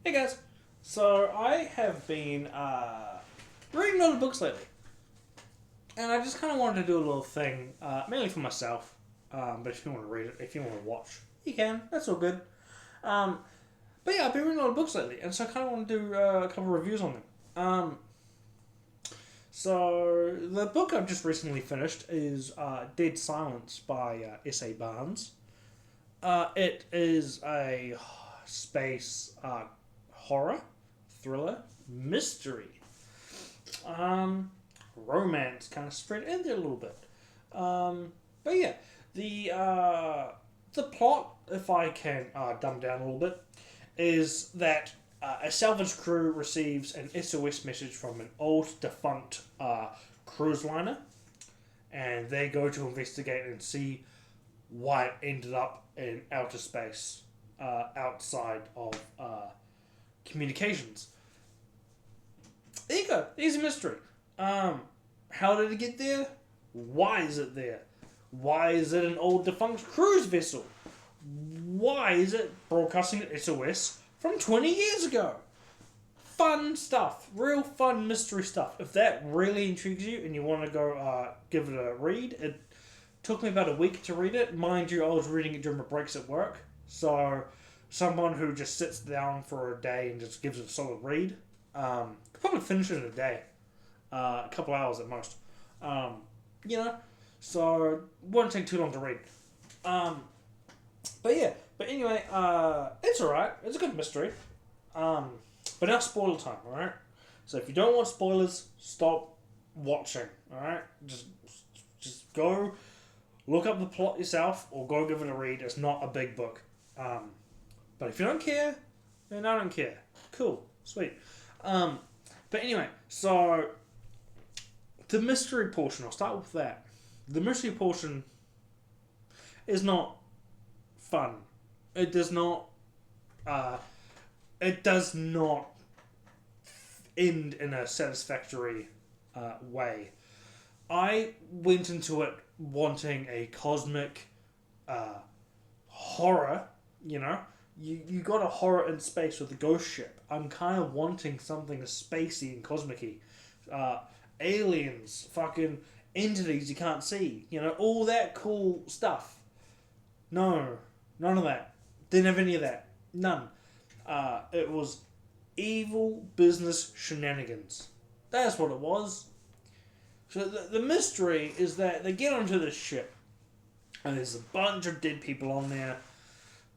Hey guys, so I have been reading a lot of books lately, and I just kind of wanted to do a little thing, mainly for myself. But if you want to read it, if you want to watch, you can. That's all good. Um, but yeah, I've been reading a lot of books lately, and so I kind of want to do a couple of reviews on them. So the book I've just recently finished is Dead Silence by S.A. Barnes. It is a space horror, thriller, mystery, romance kind of spread in there a little bit. But yeah, the plot, if I can dumb down a little bit, is that a salvage crew receives an SOS message from an old defunct cruise liner, and they go to investigate and see why it ended up in outer space, outside of communications. There you go. There's a mystery. How did it get there? Why is it there? Why is it an old defunct cruise vessel? Why is it broadcasting an SOS from 20 years ago? Fun stuff. Real fun mystery stuff. If that really intrigues you and you want to go give it a read, it took me about a week to read it. Mind you, I was reading it during my breaks at work. So, someone who just sits down for a day and just gives it a solid read, could probably finish it in a day. A couple hours at most. So, won't take too long to read. But anyway, it's alright. It's a good mystery. But now spoiler time, alright? So if you don't want spoilers, stop watching, alright? Just go look up the plot yourself or go give it a read. It's not a big book. But if you don't care, then I don't care. Cool. Sweet. But anyway, so the mystery portion, I'll start with that. The mystery portion is not fun. It does not end in a satisfactory way. I went into it wanting a cosmic horror, You got a horror in space with a ghost ship. I'm kind of wanting something spacey and cosmic-y. Aliens, fucking entities you can't see. All that cool stuff. No. None of that. Didn't have any of that. None. It was evil business shenanigans. That's what it was. So the mystery is that they get onto this ship, and there's a bunch of dead people on there.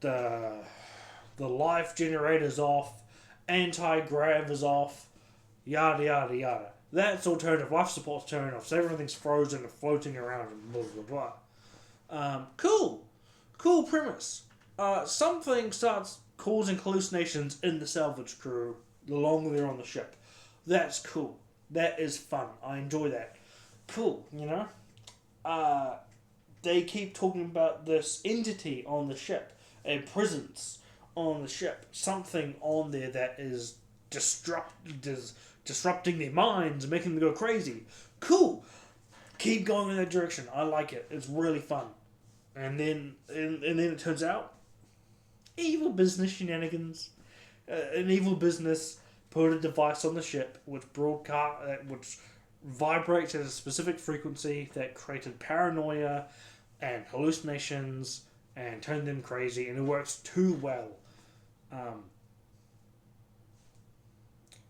The life generator's off, anti-grav is off, yada yada yada. That's alternative life support's turning off, so everything's frozen and floating around and blah blah blah. Cool premise. Something starts causing hallucinations in the salvage crew the longer they're on the ship. That's cool. That is fun. I enjoy that. Cool, They keep talking about this entity on the ship, a presence on the ship, something on there that is disrupting their minds and making them go crazy. Cool. Keep going in that direction. I like it. It's really fun. And then it turns out, evil business shenanigans. An evil business put a device on the ship which vibrates at a specific frequency that created paranoia and hallucinations and turned them crazy, and it works too well.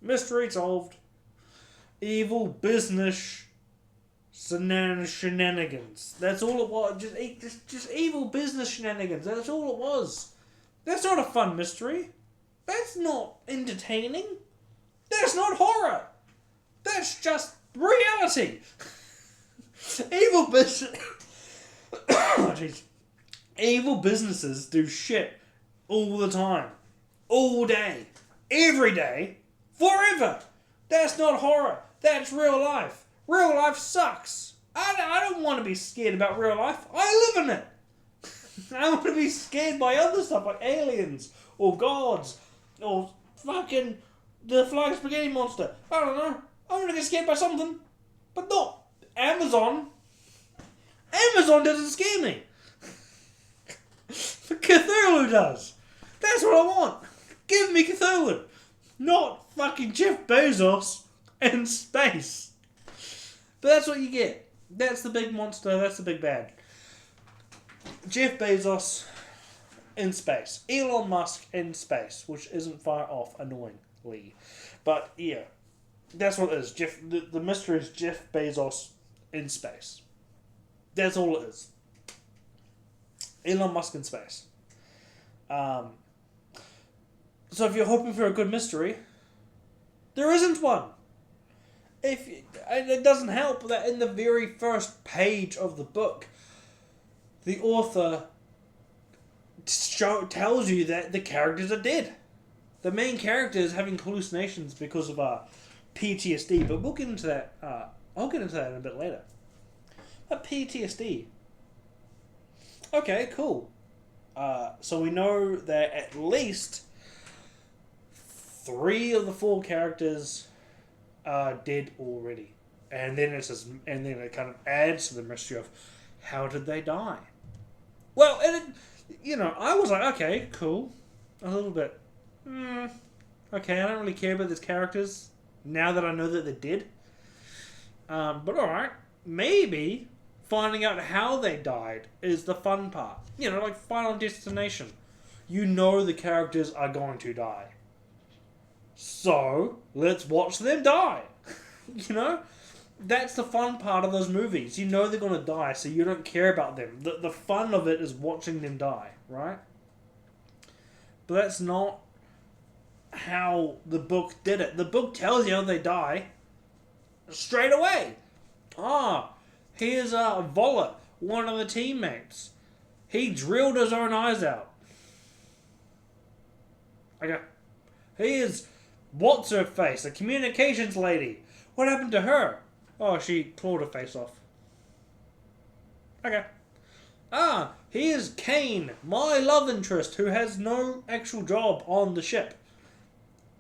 Mystery solved. Evil business shenanigans. That's all it was. Just evil business shenanigans. That's all it was. That's not a fun mystery. That's not entertaining. That's not horror. That's just reality. Evil business. Oh, jeez. Evil businesses do shit all the time, all day, every day, forever. That's not horror. That's real life. Real life sucks. I don't want to be scared about real life. I live in it. I want to be scared by other stuff like aliens or gods or fucking the flying spaghetti monster. I don't know. I want to get scared by something, but not Amazon. Amazon doesn't scare me. Cthulhu does. That's what I want. Give me Cthulhu, not fucking Jeff Bezos in space. But that's what you get. That's the big monster. That's the big bad. Jeff Bezos in space. Elon Musk in space, which isn't far off, annoyingly. But yeah, that's what it is. The mystery is Jeff Bezos in space. That's all it is. Elon Musk in space. So if you're hoping for a good mystery, there isn't one. And it doesn't help that in the very first page of the book, the author tells you that the characters are dead. The main character is having hallucinations because of PTSD, but we'll get into that. I'll get into that in a bit later. But PTSD. Okay, cool. So we know that at least 3 of the 4 characters are dead already, and then it kind of adds to the mystery of how did they die. Well, and I was like, okay, cool, a little bit. Okay, I don't really care about these characters now that I know that they're dead. But alright, maybe finding out how they died is the fun part. Like Final Destination. You know the characters are going to die. So, let's watch them die. That's the fun part of those movies. You know they're going to die, so you don't care about them. The fun of it is watching them die, right? But that's not how the book did it. The book tells you how they die straight away. Here's Voller, one of the teammates. He drilled his own eyes out. Okay. Here's what's her face, a communications lady. What happened to her? Oh, she clawed her face off. Okay. Here's Kane, my love interest, who has no actual job on the ship.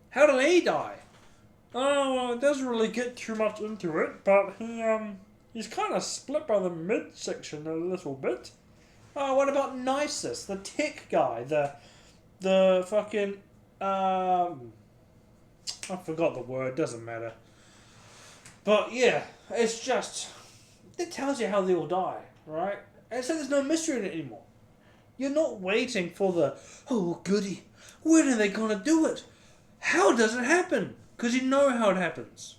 How did he die? Oh, it doesn't really get too much into it, but he's kind of split by the midsection a little bit. Oh, what about Nisus, the tech guy, the fucking I forgot the word, doesn't matter. But yeah, it's just, it tells you how they all die, right? And so there's no mystery in it anymore. You're not waiting for oh goody, when are they gonna do it? How does it happen? Because you know how it happens.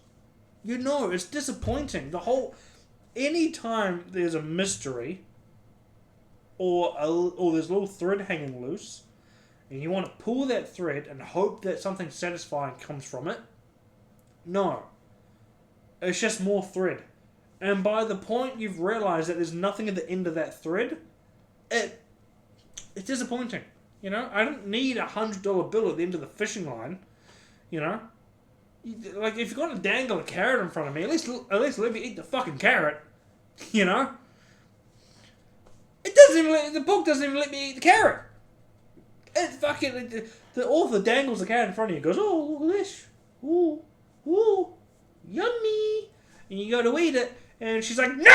It's disappointing. Anytime there's a mystery, or there's a little thread hanging loose, and you want to pull that thread and hope that something satisfying comes from it, no. It's just more thread. And by the point you've realised that there's nothing at the end of that thread, it's disappointing. I don't need $100 bill at the end of the fishing line. Like, if you're going to dangle a carrot in front of me, at least let me eat the fucking carrot. The book doesn't even let me eat the carrot. It's fucking, the author dangles the carrot in front of you and goes, oh, look at this. Ooh, yummy. And you go to eat it, and she's like, nah!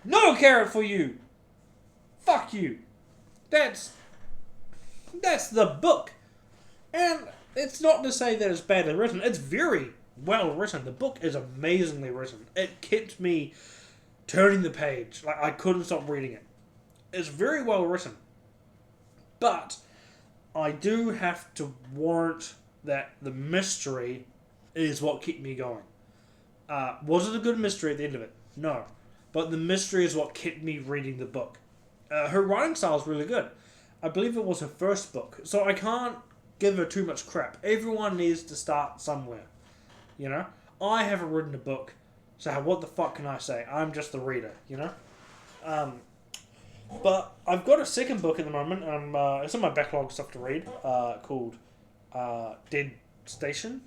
No carrot for you. Fuck you. That's the book. And it's not to say that it's badly written. It's very well written. The book is amazingly written. It kept me turning the page. Like, I couldn't stop reading it. It's very well written. But I do have to warrant that the mystery is what kept me going. Was it a good mystery at the end of it? No. But the mystery is what kept me reading the book. Her writing style is really good. I believe it was her first book. So I can't give her too much crap. Everyone needs to start somewhere. I haven't written a book. So what the fuck can I say? I'm just the reader, But I've got a second book at the moment. It's in my backlog stuff to read. Called Dead Station.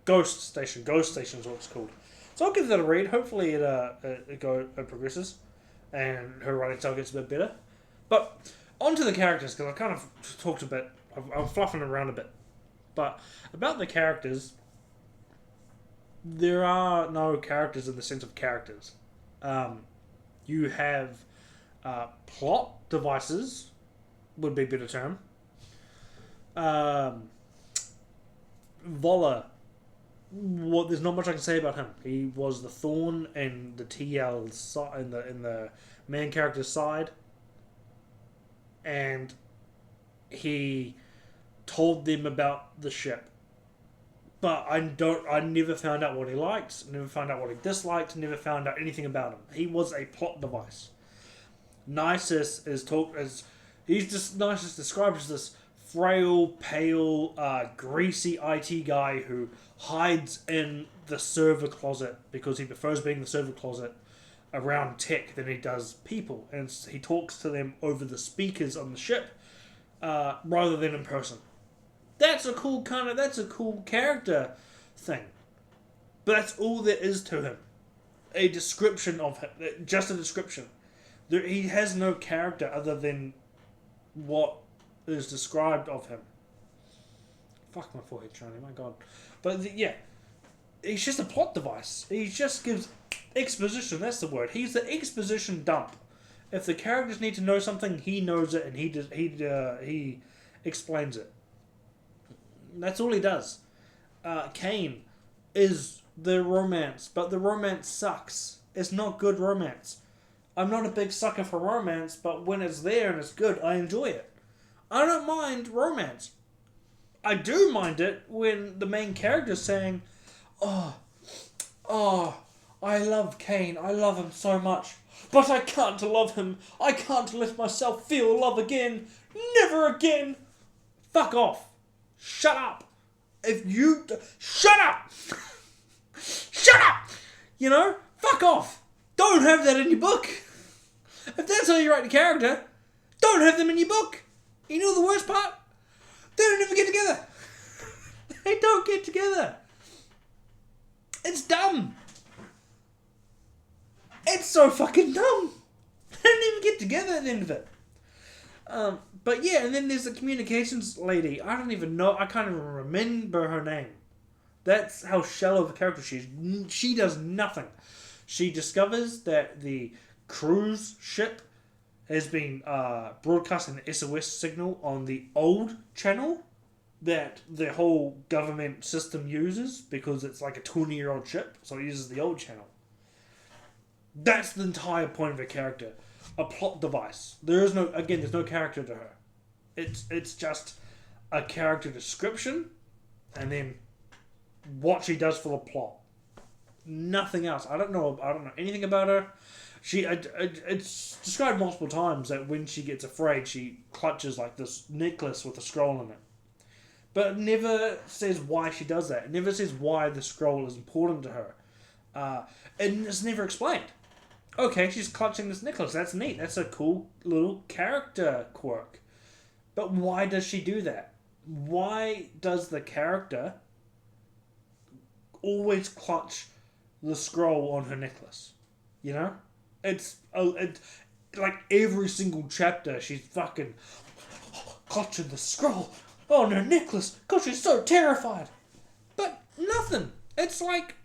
Ghost Station. Ghost Station is what it's called. So I'll give that a read. Hopefully it progresses, and her writing style gets a bit better. But onto the characters, because I kind of talked a bit. I'm fluffing around a bit. But about the characters, there are no characters in the sense of characters. You have plot devices, would be a better term. Voller. There's not much I can say about him. He was the thorn in the TL side, in the main character's side, and he told them about the ship. But I never found out what he liked, never found out what he disliked, never found out anything about him. He was a plot device. Nisus Nisus described as this frail, pale, greasy IT guy who hides in the server closet because he prefers being in the server closet around tech than he does people, and he talks to them over the speakers on the ship rather than in person. That's a cool character thing, but that's all there is to him. A description of him, just a description. He has no character other than what is described of him. Fuck my forehead, Charlie, my god. But yeah, he's just a plot device. He just gives exposition, that's the word. He's the exposition dump. If the characters need to know something, he knows it and he explains it. That's all he does. Kane is the romance, but the romance sucks. It's not good romance. I'm not a big sucker for romance, but when it's there and it's good, I enjoy it. I don't mind romance. I do mind it when the main character's saying, oh, I love Kane. I love him so much. But I can't love him. I can't let myself feel love again. Never again. Fuck off. Shut up. Shut up. Shut up. You know? Fuck off. Don't have that in your book. If that's how you write a character, don't have them in your book. You know the worst part? They don't ever get together. They don't get together. It's dumb. It's so fucking dumb. They don't even get together at the end of it. But yeah, and then there's the communications lady. I don't even know. I can't even remember her name. That's how shallow of a character she is. She does nothing. She discovers that the cruise ship has been broadcasting the SOS signal on the old channel that the whole government system uses because it's like a 20-year-old ship, so it uses the old channel. That's the entire point of her character. A plot device. There's no character to her. It's just a character description and then what she does for the plot. Nothing else. I don't know anything about her. It's described multiple times that when she gets afraid, she clutches like this necklace with a scroll in it. But it never says why she does that. It never says why the scroll is important to her. And it's never explained. Okay, she's clutching this necklace. That's neat. That's a cool little character quirk. But why does she do that? Why does the character always clutch the scroll on her necklace? You know? It's like every single chapter she's fucking clutching the scroll on her necklace because she's so terrified. But nothing. It's like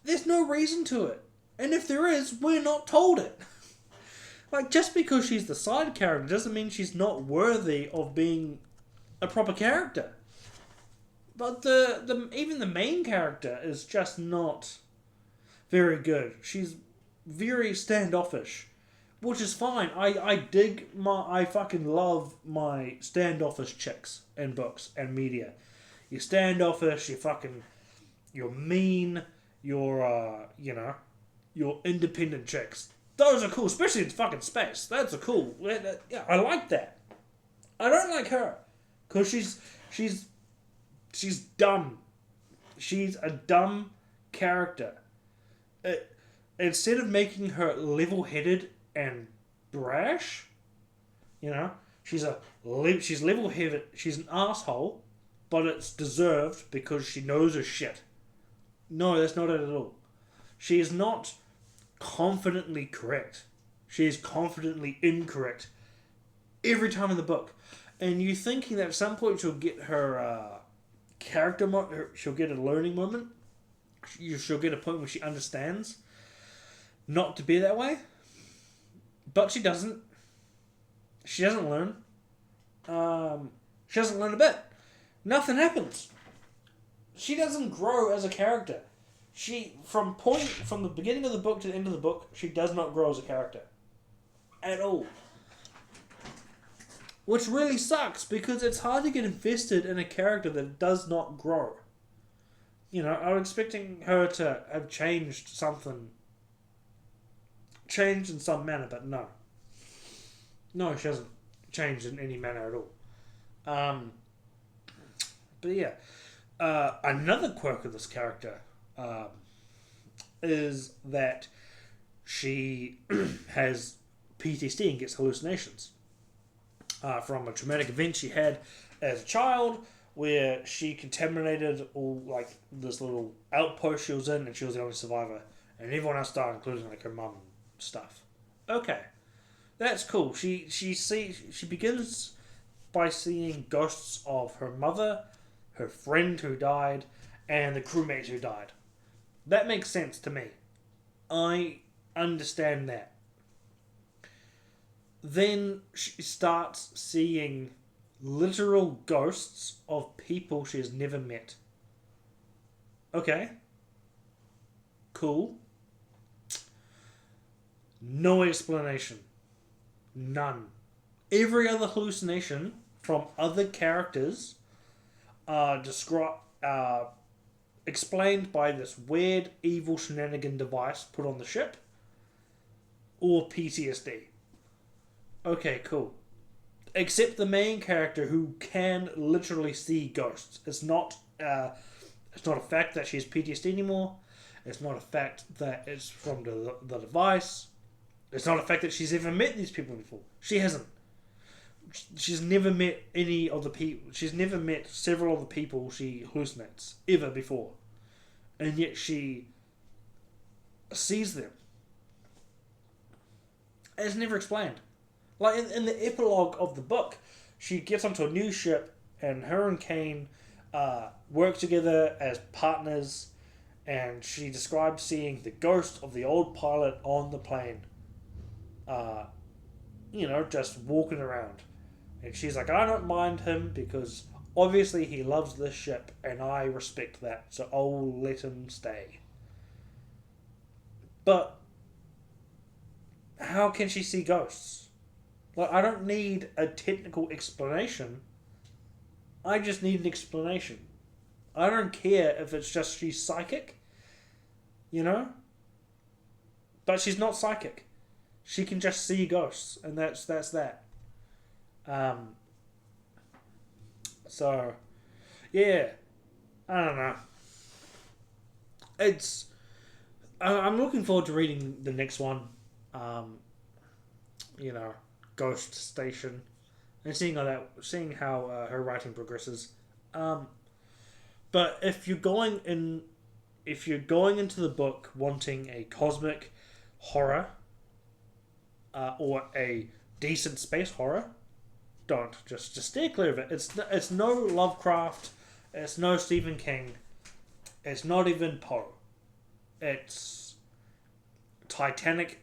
there's no reason to it. And if there is, we're not told it. Like, just because she's the side character doesn't mean she's not worthy of being a proper character. But even the main character is just not very good. She's very standoffish, which is fine. I fucking love my standoffish chicks in books and media. You're standoffish, you're mean, you're independent chicks. Those are cool, especially in fucking space. That's a cool. Yeah, I like that. I don't like her because she's dumb. She's a dumb character. Instead of making her level-headed and brash, she's level-headed. She's an asshole, but it's deserved because she knows her shit. No, that's not it at all. She is not confidently correct. She is confidently incorrect every time in the book. And you're thinking that at some point she'll get her she'll get a learning moment. She'll get a point where she understands not to be that way. But she doesn't. She doesn't learn. She doesn't learn a bit. Nothing happens. She doesn't grow as a character. From the beginning of the book to the end of the book, she does not grow as a character. At all. Which really sucks, because it's hard to get invested in a character that does not grow. You know, I was expecting her to have changed in some manner, but no. No, she hasn't changed in any manner at all. But yeah. Another quirk of this character is that she has PTSD and gets hallucinations from a traumatic event she had as a child, where she contaminated all like this little outpost she was in, and she was the only survivor, and everyone else died, including like her mum and stuff. Okay, that's cool. She begins by seeing ghosts of her mother, her friend who died, and the crewmates who died. That makes sense to me. I understand that. Then she starts seeing literal ghosts of people she has never met. Okay. Cool. No explanation. None. Every other hallucination from other characters explained by this weird evil shenanigan device put on the ship, or PTSD. Okay, cool. Except the main character, who can literally see ghosts. It's not a fact that she has PTSD anymore. It's not a fact that it's from the device. It's not a fact that she's ever met these people before. She hasn't. She's never met any of the people. She's never met several of the people she hallucinates ever before, and yet she sees them. It's never explained. Like in the epilogue of the book, she gets onto a new ship, and her and Kane work together as partners, and she described seeing the ghost of the old pilot on the plane. Just walking around. And she's like, I don't mind him because obviously he loves this ship and I respect that, so I'll let him stay. But how can she see ghosts? Like, I don't need a technical explanation. I just need an explanation. I don't care if it's just she's psychic, But she's not psychic. She can just see ghosts, and that's that. So, yeah, I don't know. I'm looking forward to reading the next one. Ghost Station, and seeing how her writing progresses. But if you're going into the book wanting a cosmic horror, or a decent space horror, don't. Just steer clear of it. It's no Lovecraft. It's no Stephen King. It's not even Poe. It's Titanic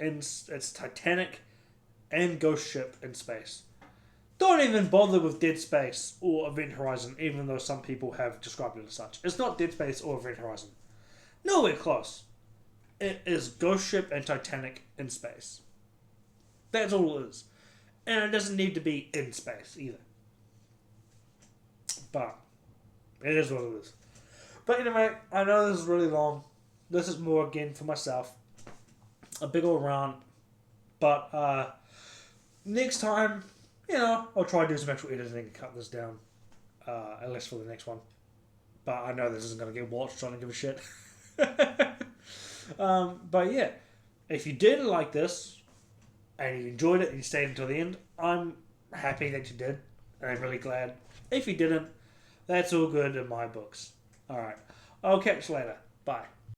and Ghost Ship in space. Don't even bother with Dead Space or Event Horizon, even though some people have described it as such. It's not Dead Space or Event Horizon. Nowhere close. It is Ghost Ship and Titanic in space. That's all it is. And it doesn't need to be in space either. But it is what it is. But anyway, I know this is really long. This is more, again, for myself. A big old rant. But next time, I'll try to do some actual editing and cut this down. At least for the next one. But I know this isn't going to get watched, so I don't give a shit. But yeah, if you did like this, and you enjoyed it and you stayed until the end, I'm happy that you did, and I'm really glad. If you didn't, that's all good in my books. Alright, I'll catch you later. Bye.